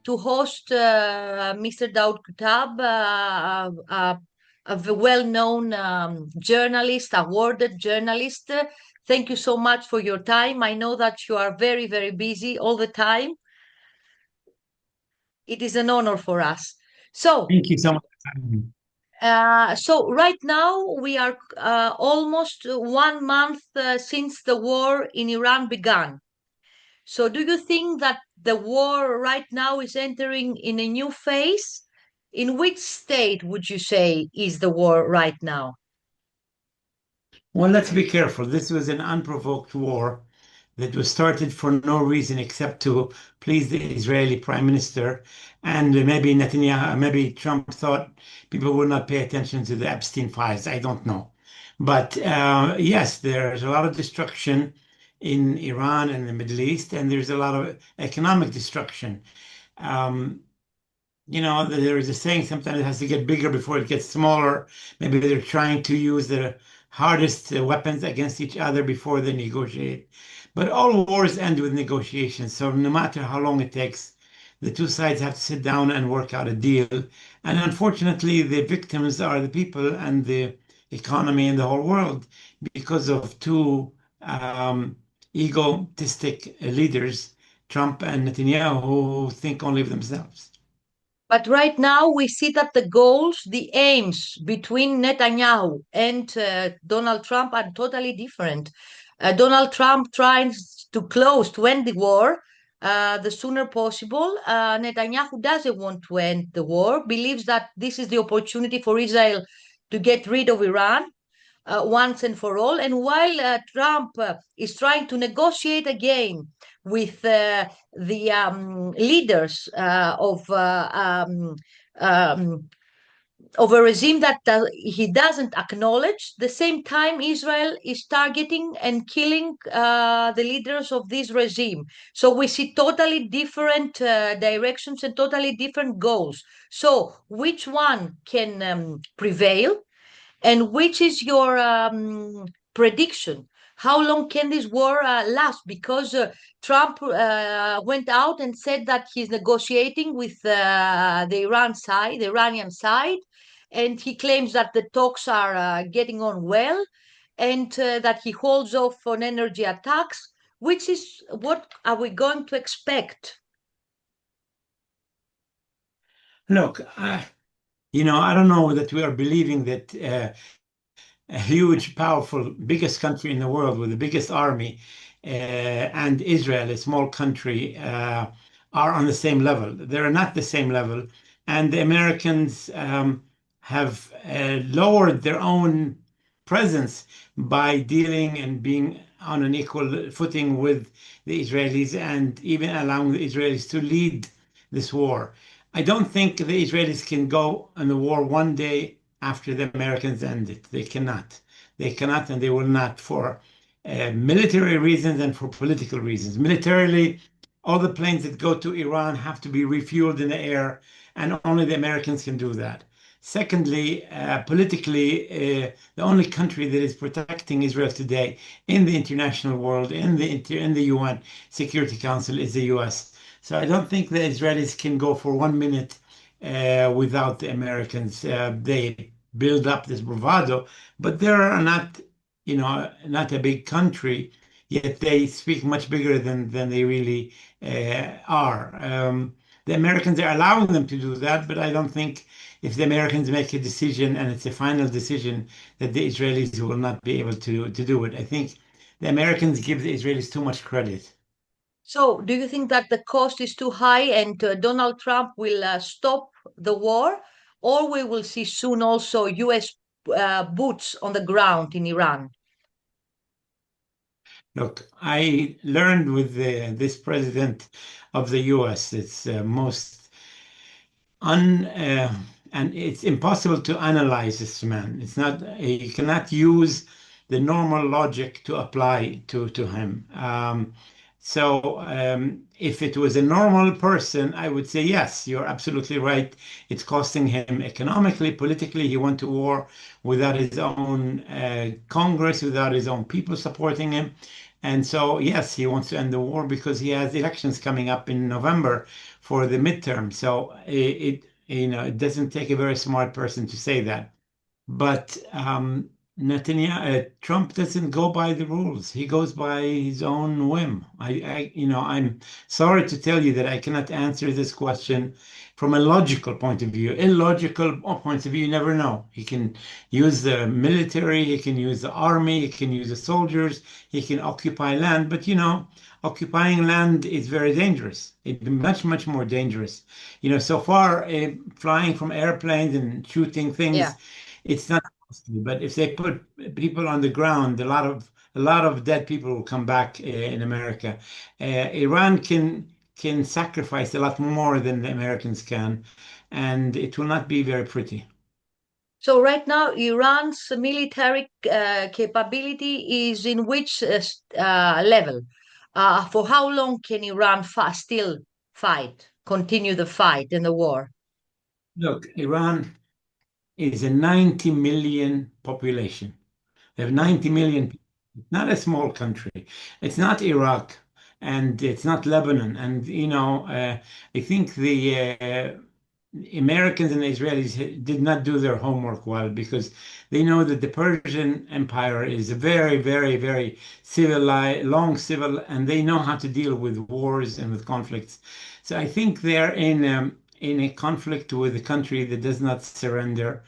to host Mr. Daoud Kuttab, a well-known journalist, awarded journalist. Thank you so much for your time. I know that you are very, very busy all the time. It is an honor for us. So, thank you so much. so right now we are almost 1 month since the war in Iran began. So do you think that the war right now is entering in a new phase? In which state would you say is the war right now? Well, let's be careful. This was an unprovoked war that was started for no reason except to please the Israeli prime minister. And maybe Netanyahu, maybe Trump thought people would not pay attention to the Epstein files. I don't know. But yes, there's a lot of destruction in Iran and the Middle East, and there's a lot of economic destruction. Um, there is a saying sometimes it has to get bigger before it gets smaller. Maybe they're trying to use the hardest weapons against each other before they negotiate. But all wars end with negotiations. So no matter how long it takes, the two sides have to sit down and work out a deal. And unfortunately, the victims are the people and the economy and the whole world because of two egotistic leaders, Trump and Netanyahu, who think only of themselves. But right now we see that the goals, the aims between Netanyahu and Donald Trump are totally different. Donald Trump tries to end the war the sooner possible. Netanyahu doesn't want to end the war, believes that this is the opportunity for Israel to get rid of Iran once and for all. And while Trump is trying to negotiate again with the leaders of a regime that he doesn't acknowledge, the same time Israel is targeting and killing the leaders of this regime. So we see totally different directions and totally different goals. So which one can prevail? And which is your prediction? How long can this war last? Because Trump went out and said that he's negotiating with the Iranian side, and he claims that the talks are getting on well, and that he holds off on energy attacks. Which is what are we going to expect? Look, I don't know that we are believing that a huge, powerful, biggest country in the world with the biggest army and Israel, a small country, are on the same level. They're not the same level. And the Americans have lowered their own presence by dealing and being on an equal footing with the Israelis and even allowing the Israelis to lead this war. I don't think the Israelis can go on the war one day after the Americans end it. They cannot. They cannot and they will not for military reasons and for political reasons. Militarily, all the planes that go to Iran have to be refueled in the air, and only the Americans can do that. Secondly, politically, the only country that is protecting Israel today in the international world, in the UN Security Council, is the US. So I don't think the Israelis can go for 1 minute without the Americans. They build up this bravado, but they are not, not a big country, yet they speak much bigger than they really are. The Americans are allowing them to do that, but I don't think if the Americans make a decision and it's a final decision that the Israelis will not be able to do it. I think the Americans give the Israelis too much credit. So, do you think that the cost is too high and Donald Trump will stop the war, or we will see soon also US boots on the ground in Iran? Look, I learned with this president of the US, it's most and it's impossible to analyze this man. It's not, you cannot use the normal logic to apply to him. So if it was a normal person, I would say, yes, you're absolutely right. It's costing him economically, politically. He went to war without his own Congress, without his own people supporting him. And so, yes, he wants to end the war because he has elections coming up in November for the midterm. So it doesn't take a very smart person to say that. But Trump doesn't go by the rules. He goes by his own whim. I'm sorry to tell you that I cannot answer this question from a logical point of view. Illogical point of view, you never know. He can use the military, he can use the army, he can use the soldiers, he can occupy land. But occupying land is very dangerous. It's much, much more dangerous. So far, flying from airplanes and shooting things. Yeah. It's not possible, but if they put people on the ground, a lot of dead people will come back in America. Iran can sacrifice a lot more than the Americans can, and it will not be very pretty. So right now, Iran's military capability is in which level? For how long can Iran still fight, continue the fight and the war? Look, Iran is a 90 million population. They have 90 million people. It's not a small country. It's not Iraq and it's not Lebanon. And, I think the Americans and the Israelis did not do their homework well because they know that the Persian Empire is a very, very, very civilized, long civil, and they know how to deal with wars and with conflicts. So I think they're in a conflict with a country that does not surrender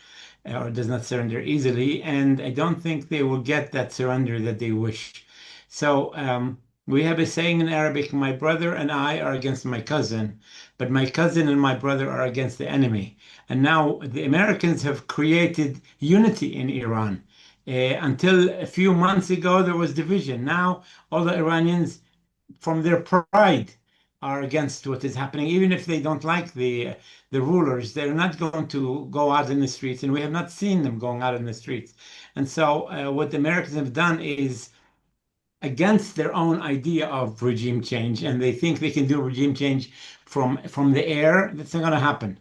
or does not surrender easily, and I don't think they will get that surrender that they wish. So we have a saying in Arabic, my brother and I are against my cousin, but my cousin and my brother are against the enemy. And now the Americans have created unity in Iran. Until a few months ago, there was division. Now all the Iranians, from their pride, are against what is happening. Even if they don't like the rulers, they're not going to go out in the streets, and we have not seen them going out in the streets. And so what the Americans have done is against their own idea of regime change, and they think they can do regime change from the air. That's not going to happen.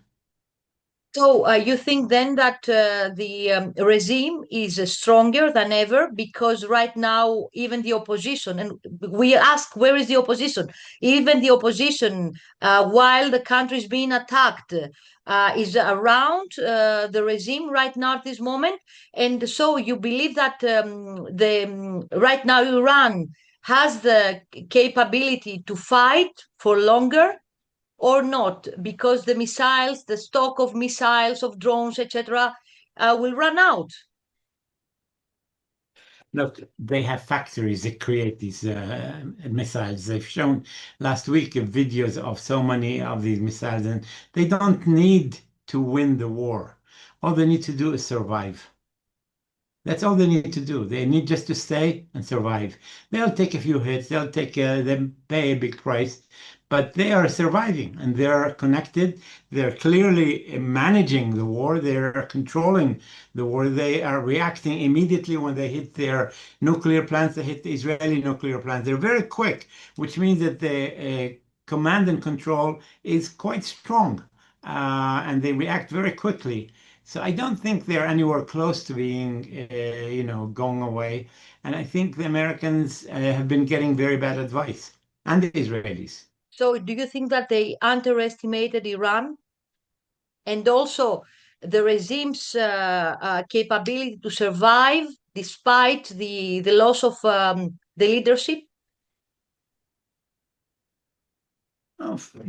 So you think then that the regime is stronger than ever because right now even the opposition, and we ask where is the opposition? Even the opposition, while the country is being attacked, is around the regime right now at this moment. And so you believe that right now Iran has the capability to fight for longer or not, because the missiles, the stock of missiles, of drones, etc., will run out. Look, they have factories that create these missiles. They've shown last week videos of so many of these missiles, and they don't need to win the war. All they need to do is survive. That's all they need to do. They need just to stay and survive. They'll take a few hits. They pay a big price, but they are surviving and they're connected. They're clearly managing the war. They're controlling the war. They are reacting immediately when they hit their nuclear plants. They hit the Israeli nuclear plants. They're very quick, which means that the command and control is quite strong, and they react very quickly. So I don't think they're anywhere close to being, going away. And I think the Americans have been getting very bad advice, and the Israelis. So do you think that they underestimated Iran and also the regime's capability to survive despite the loss of the leadership?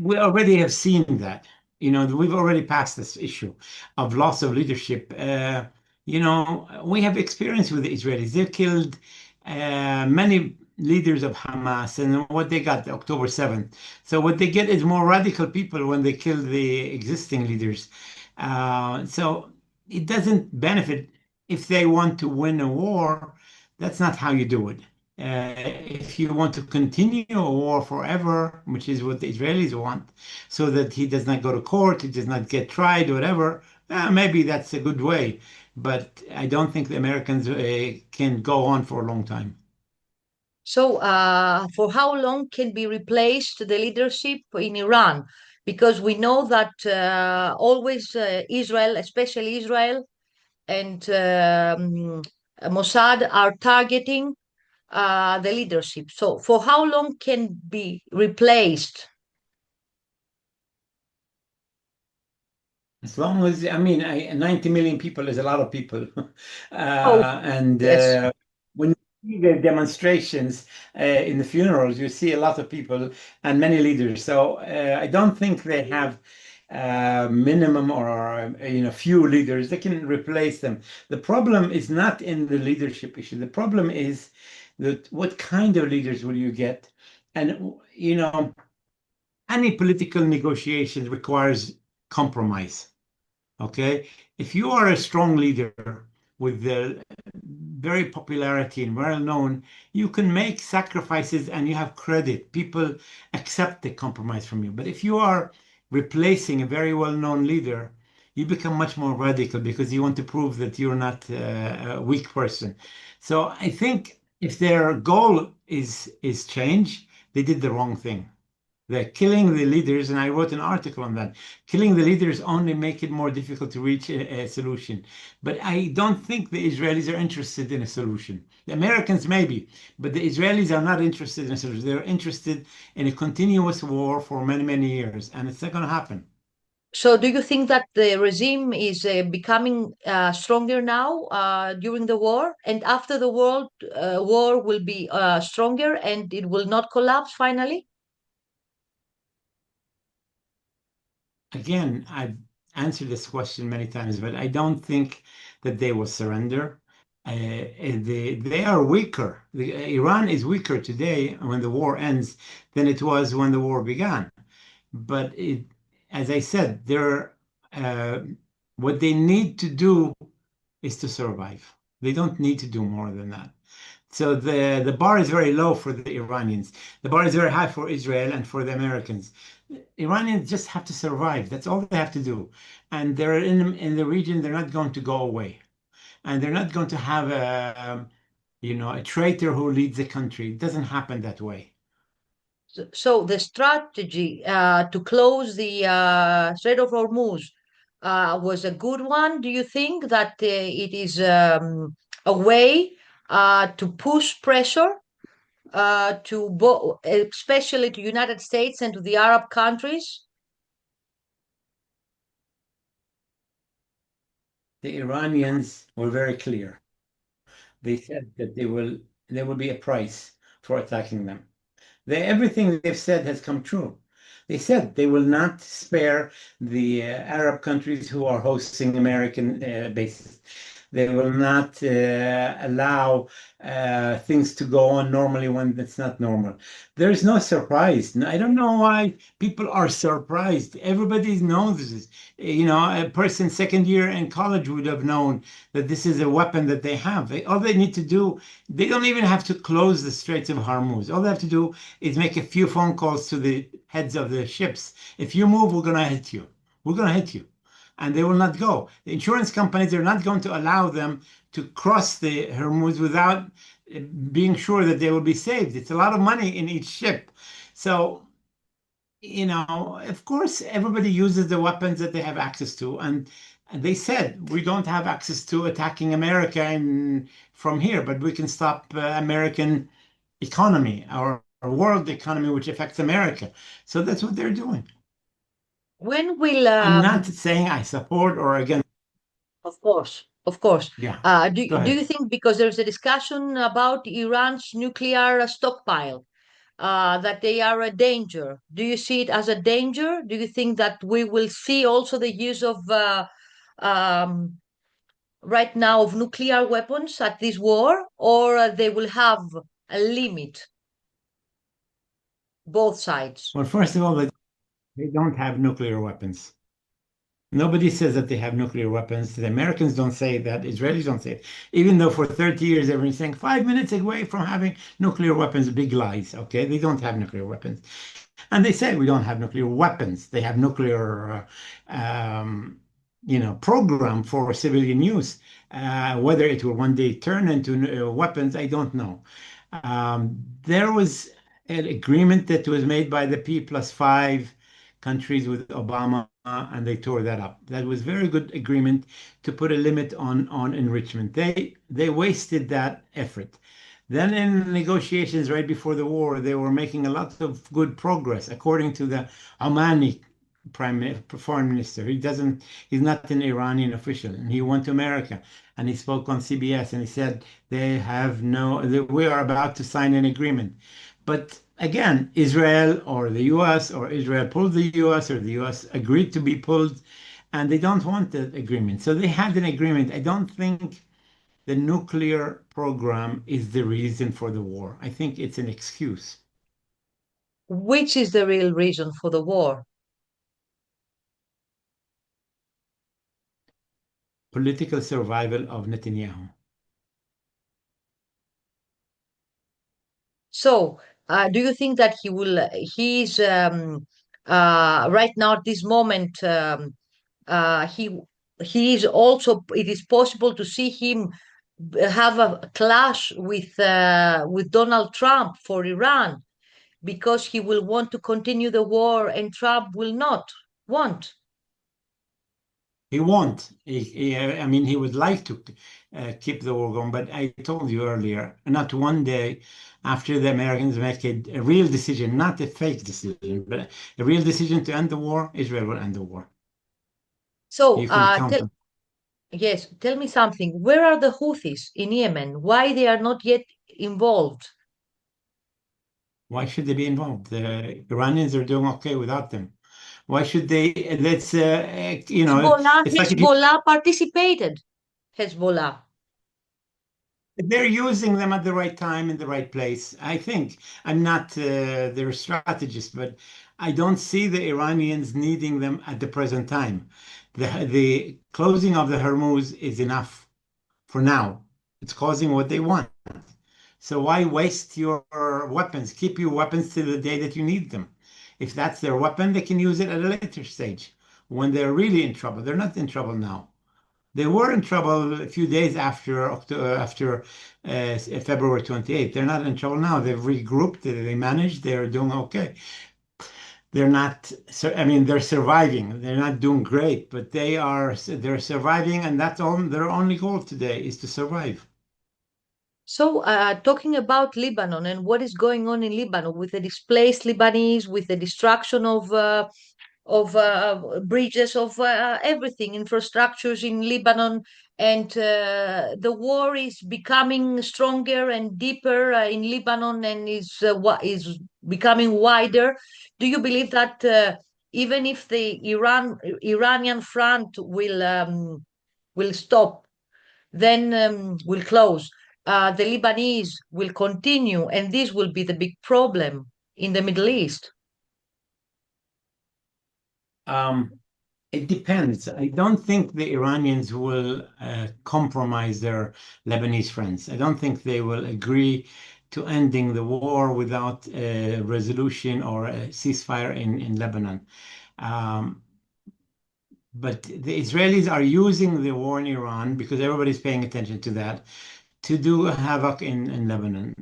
We already have seen that. We've already passed this issue of loss of leadership. We have experience with the Israelis. They've killed many leaders of Hamas, and what they got, October 7th. So what they get is more radical people when they kill the existing leaders. So it doesn't benefit if they want to win a war. That's not how you do it. If you want to continue a war forever, which is what the Israelis want, so that he does not go to court, he does not get tried, whatever, maybe that's a good way. But I don't think the Americans can go on for a long time. So, for how long can be replaced the leadership in Iran? Because we know that always Israel, especially Israel and Mossad, are targeting the leadership. So, for how long can be replaced? As long as, I mean, 90 million people is a lot of people. Oh, And yes. when you see the demonstrations in the funerals, you see a lot of people and many leaders. So I don't think they have minimum or few leaders. They can replace them. The problem is not in the leadership issue. The problem is that what kind of leaders will you get? And any political negotiation requires compromise. Okay, if you are a strong leader with the very popularity and well known, you can make sacrifices and you have credit. People accept the compromise from you. But if you are replacing a very well known leader, you become much more radical because you want to prove that you're not a weak person. So I think if their goal is change, they did the wrong thing. They're killing the leaders, and I wrote an article on that. Killing the leaders only make it more difficult to reach a solution. But I don't think the Israelis are interested in a solution. The Americans maybe, but the Israelis are not interested in a solution. They're interested in a continuous war for many, many years, and it's not going to happen. So, do you think that the regime is becoming stronger now during the war, and after the world war will be stronger and it will not collapse finally? Again, I've answered this question many times, but I don't think that they will surrender. They are weaker. Iran is weaker today when the war ends than it was when the war began. But as I said, uh, what they need to do is to survive. They don't need to do more than that. So the bar is very low for the Iranians. The bar is very high for Israel and for the Americans. Iranians just have to survive. That's all they have to do. And they're in the region. They're not going to go away, and they're not going to have a traitor who leads the country. It doesn't happen that way. So, the strategy to close the Strait of Hormuz was a good one. Do you think that it is a way to push pressure to especially to United States and to the Arab countries? The Iranians were very clear. They said that there will be a price for attacking them. Everything they've said has come true. They said they will not spare the Arab countries who are hosting American bases. They will not allow things to go on normally when it's not normal. There is no surprise. I don't know why people are surprised. Everybody knows this. A person second year in college would have known that this is a weapon that they have. All they need to do, they don't even have to close the Straits of Hormuz. All they have to do is make a few phone calls to the heads of the ships. If you move, we're going to hit you. We're going to hit you. And they will not go. The insurance companies are not going to allow them to cross the Hormuz without being sure that they will be saved. It's a lot of money in each ship. So, of course, everybody uses the weapons that they have access to. And they said, we don't have access to attacking America from here, but we can stop American economy, our world economy, which affects America. So that's what they're doing. When will I'm not saying I support or against. Of course, of course. Yeah, Do go do ahead. you think, because there's a discussion about Iran's nuclear stockpile, that they are a danger? Do you see it as a danger? Do you think that we will see also the use of um, right now of nuclear weapons at this war, or they will have a limit, both sides? Well, first of all, they don't have nuclear weapons. Nobody says that they have nuclear weapons. The Americans don't say that. Israelis don't say it. Even though for 30 years they've been saying 5 minutes away from having nuclear weapons, big lies. Okay, they don't have nuclear weapons. And they say we don't have nuclear weapons. They have nuclear, program for civilian use. Whether it will one day turn into weapons, I don't know. There was an agreement that was made by the P+5 countries with Obama, and they tore that up. That was very good agreement to put a limit on enrichment. They wasted that effort. Then in negotiations right before the war, they were making a lot of good progress, according to the Omani foreign minister. He's not an Iranian official, and he went to America and he spoke on CBS and he said we are about to sign an agreement. But again, Israel or the US or Israel pulled the US or the US agreed to be pulled, and they don't want that agreement. So they had an agreement. I don't think the nuclear program is the reason for the war. I think it's an excuse. Which is the real reason for the war? Political survival of Netanyahu. So, do you think that he's right now at this moment, he is also, it is possible to see him have a clash with Donald Trump for Iran because he will want to continue the war and Trump will not want. He won't. I mean, he would like to keep the war going, but I told you earlier, not one day after the Americans make a real decision, not a fake decision, but a real decision to end the war, Israel will end the war. So, You can count on. yes, tell me something. Where are the Houthis in Yemen? Why they are not yet involved? Why should they be involved? The Iranians are doing okay without them. Why should they? That's it's like if you Hezbollah participated. Hezbollah. they're using them at the right time in the right place. I think I'm not their strategist, but I don't see the Iranians needing them at the present time. The closing of the Hormuz is enough for now. It's causing what they want. So why waste your weapons? Keep your weapons till the day that you need them. If that's their weapon, they can use it at a later stage when they're really in trouble. They're not in trouble now. They were in trouble a few days after February 28th. They're not in trouble now. They've regrouped. They managed. They're doing okay. They're not. I mean, they're surviving. They're not doing great, but they're surviving, and that's all. Their only goal today is to survive. So, talking about Lebanon and what is going on in Lebanon with the displaced Lebanese, with the destruction of bridges, of everything, infrastructures in Lebanon, and the war is becoming stronger and deeper in Lebanon and is becoming wider. Do you believe that even if the Iranian front will stop, then will close, the Lebanese will continue, and this will be the big problem in the Middle East? It depends. I don't think the Iranians will compromise their Lebanese friends. I don't think they will agree to ending the war without a resolution or a ceasefire in Lebanon. But the Israelis are using the war in Iran because everybody's paying attention to that to do havoc in Lebanon.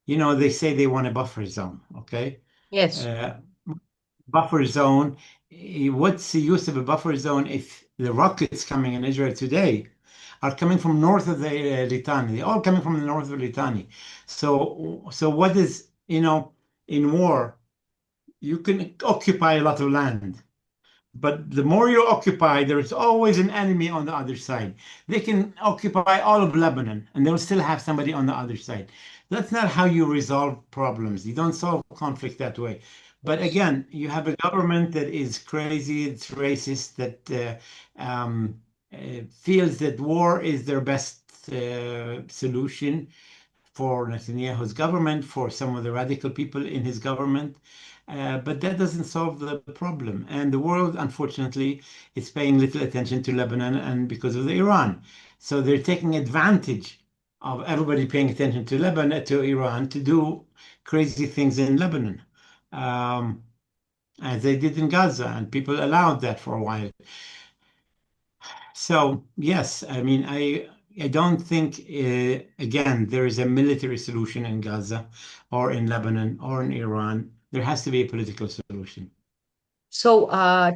They say they want a buffer zone, okay? Yes. Buffer zone. What's the use of a buffer zone if the rockets coming in Israel today are coming from north of the Litani? They're all coming from the north of Litani. So what is, in war, you can occupy a lot of land. But the more you occupy, there's always an enemy on the other side. They can occupy all of Lebanon and they'll still have somebody on the other side. That's not how you resolve problems. You don't solve conflict that way. But again, you have a government that is crazy, it's racist, that feels that war is their best solution for Netanyahu's government, for some of the radical people in his government. But that doesn't solve the problem. And the world, unfortunately, is paying little attention to Lebanon and because of the Iran. So they're taking advantage of everybody paying attention to Lebanon, to Iran, to do crazy things in Lebanon, as they did in Gaza, and people allowed that for a while. So yes, I mean, don't think, again, there is a military solution in Gaza or in Lebanon or in Iran. There has to be a political solution. So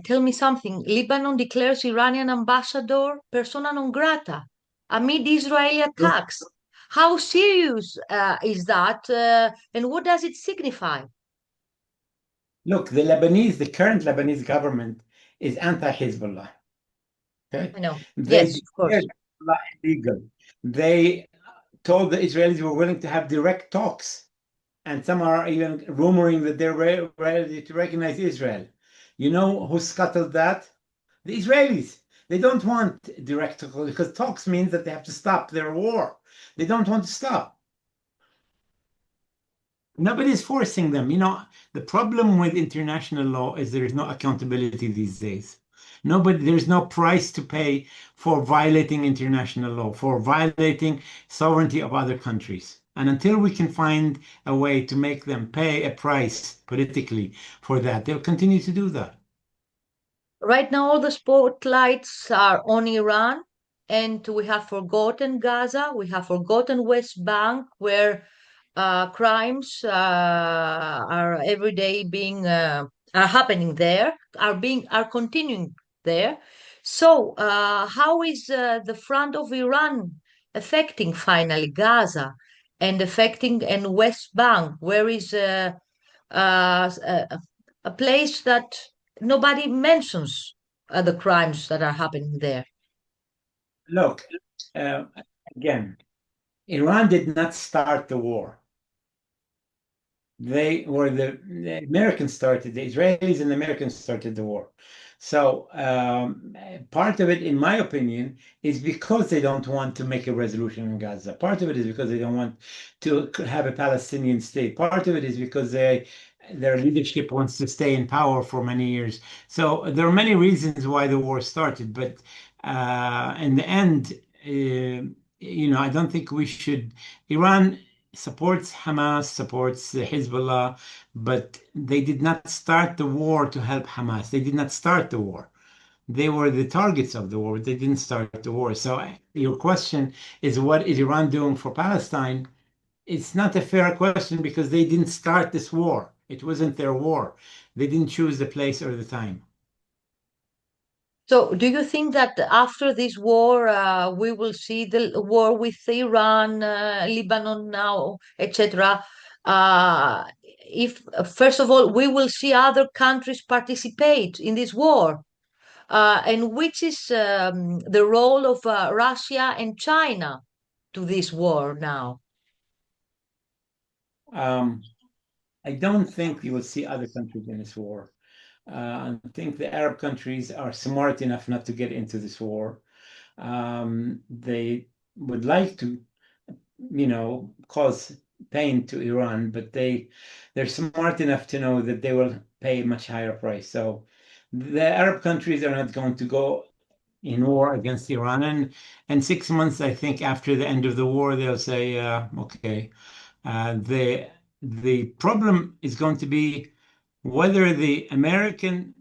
tell me something. Lebanon declares Iranian ambassador persona non grata amid Israeli attacks. How serious is that, and what does it signify? Look, the current Lebanese government is anti-Hezbollah. Okay? I know. They Yes, of course. declared Hezbollah illegal. They told the Israelis were willing to have direct talks, and some are even rumoring that they're ready to recognize Israel. You know who scuttled that? The Israelis. They don't want direct talks because talks means that they have to stop their war. They don't want to stop. Nobody's forcing them. You know, the problem with international law is there is no accountability these days. There's no price to pay for violating international law, for violating sovereignty of other countries. And until we can find a way to make them pay a price politically for that, they'll continue to do that. Right now, all the spotlights are on Iran, and we have forgotten Gaza, we have forgotten West Bank, where crimes are every day being are happening there, are continuing there. So, how is the front of Iran affecting finally Gaza and affecting and West Bank, where is a place that nobody mentions the crimes that are happening there? Look, uh, again, Iran did not start the war. The Americans started, the Israelis and the Americans started the war. So part of it, in my opinion, is because they don't want to make a resolution in Gaza. Part of it is because they don't want to have a Palestinian state. Part of it is because their leadership wants to stay in power for many years. So there are many reasons why the war started, but in the end, I don't think we should. Iran supports Hamas, supports Hezbollah, but they did not start the war to help Hamas. They did not start the war. They were the targets of the war, but they didn't start the war. So your question is, what is Iran doing for Palestine? It's not a fair question because they didn't start this war. It wasn't their war. They didn't choose the place or the time. So, do you think that after this war, we will see the war with Iran, Lebanon now, etc.? If first of all, we will see other countries participate in this war, and which is the role of Russia and China to this war now? I don't think you will see other countries in this war. I think the Arab countries are smart enough not to get into this war. They would like to, cause pain to Iran, but they're smart enough to know that they will pay a much higher price. So the Arab countries are not going to go in war against Iran. And 6 months, I think, after the end of the war, they'll say, okay. The problem is going to be whether the American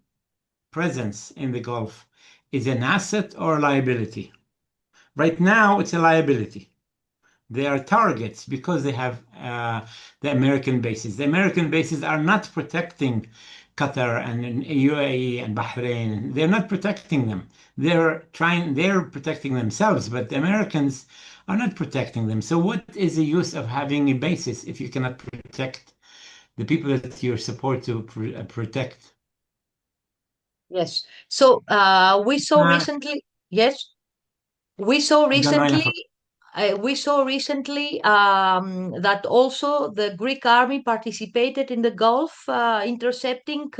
presence in the Gulf is an asset or a liability. Right now, it's a liability. They are targets because they have the American bases. The American bases are not protecting Qatar and UAE and Bahrain. They're not protecting them. They're protecting themselves, but the Americans are not protecting them. So what is the use of having a basis if you cannot protect the people that you're supposed to protect? Yes. So we saw recently. Yes, we saw recently. We saw recently that also the Greek army participated in the Gulf, intercepting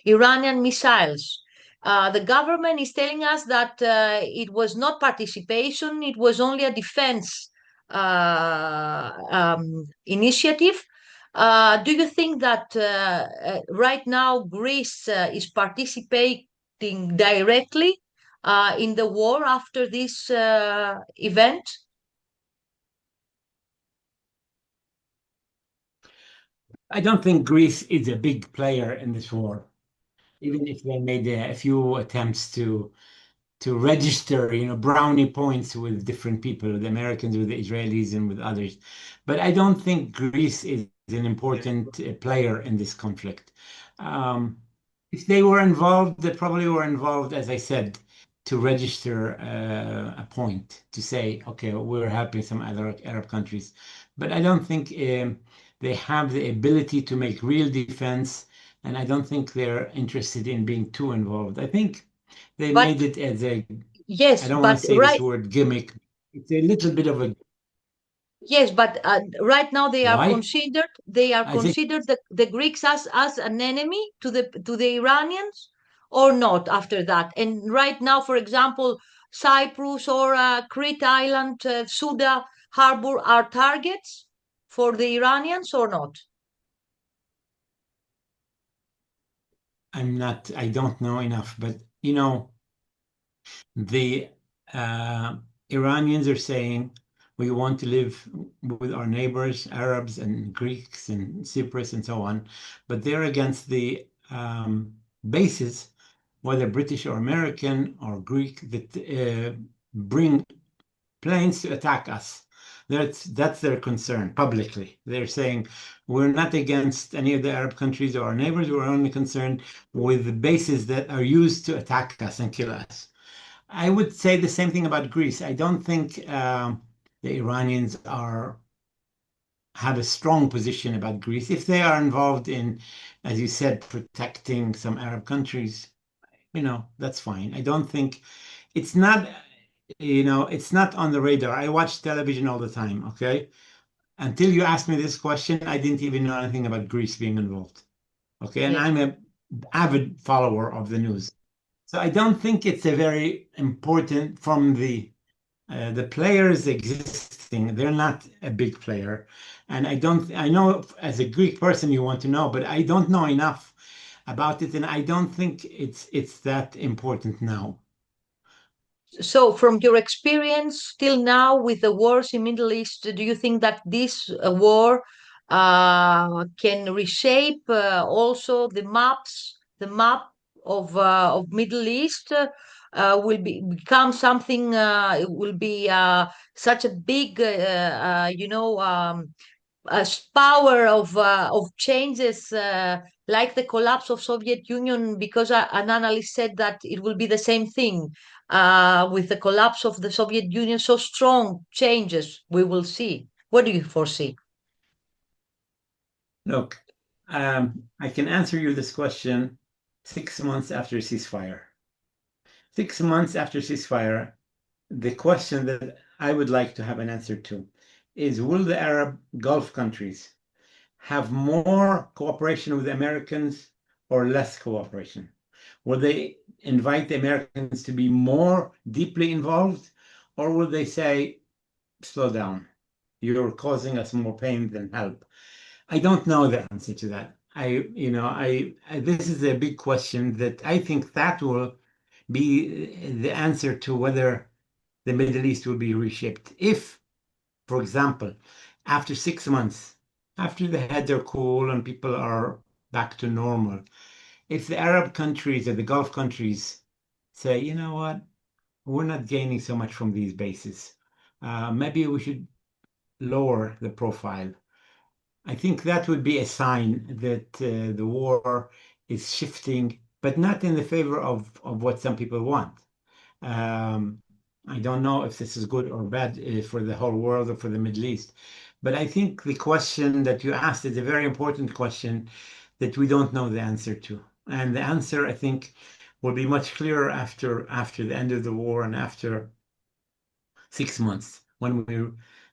Iranian missiles. The government is telling us that it was not participation, it was only a defense initiative. Do you think that right now Greece is participating directly in the war after this event? I don't think Greece is a big player in this war, even if they made a few attempts to register, brownie points with different people, with the Americans, with the Israelis, and with others. But I don't think Greece is an important player in this conflict. If they were involved, they probably were involved, as I said, to register a point, to say, okay, we're helping some other Arab countries. But I don't think they have the ability to make real defense, and I don't think they're interested in being too involved. I think they made it as a, yes, I don't want to say this word gimmick. It's a little bit of a. Yes, but right now they are Why? considered the Greeks as an enemy to the Iranians, or not after that. And right now, for example, Cyprus or Crete Island, Suda Harbor are targets for the Iranians or not? I don't know enough, but the Iranians are saying we want to live with our neighbors, Arabs and Greeks and Cyprus and so on, but they're against the bases, whether British or American or Greek, that bring planes to attack us. That's their concern publicly. They're saying we're not against any of the Arab countries or our neighbors. We're only concerned with the bases that are used to attack us and kill us. I would say the same thing about Greece. I don't think the Iranians have a strong position about Greece. If they are involved in, as you said, protecting some Arab countries, that's fine. I don't think it's not. It's not on the radar. I watch television all the time, okay? Until you asked me this question, I didn't even know anything about Greece being involved. Okay, and Yes. I'm an avid follower of the news. So I don't think it's a very important from the players existing. They're not a big player. And I know as a Greek person you want to know, but I don't know enough about it, and I don't think it's that important now. So, from your experience till now with the wars in Middle East, do you think that this war can reshape also the map of Middle East? Will become something. It will be such a big, power of changes, like the collapse of Soviet Union, because an analyst said that it will be the same thing with the collapse of the Soviet Union. So strong changes we will see. What do you foresee? Look, I can answer you this question 6 months after ceasefire. 6 months after ceasefire, the question that I would like to have an answer to is, will the Arab Gulf countries have more cooperation with the Americans or less cooperation? Will they invite the Americans to be more deeply involved, or will they say, slow down, you're causing us more pain than help? I don't know the answer to that. This is a big question that I think that will be the answer to whether the Middle East will be reshaped. If, for example, after 6 months, after the heads are cool and people are back to normal, if the Arab countries or the Gulf countries say, you know what, we're not gaining so much from these bases, maybe we should lower the profile. I think that would be a sign that the war is shifting, but not in the favor of what some people want. I don't know if this is good or bad for the whole world or for the Middle East, but I think the question that you asked is a very important question that we don't know the answer to. And the answer, I think, will be much clearer after the end of the war and after 6 months, when we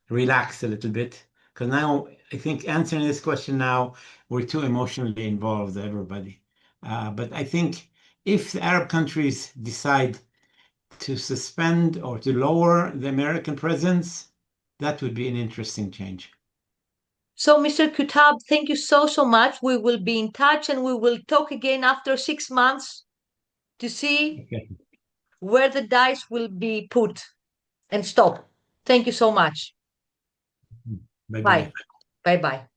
relax a little bit. Because now I think answering this question now, we're too emotionally involved, everybody. But I think if the Arab countries decide to suspend or to lower the American presence, that would be an interesting change. So, Mr. Kuttab, thank you so much. We will be in touch and we will talk again after 6 months to see where the dice will be put and stop. Thank you so much. Bye-bye. Bye. Bye-bye.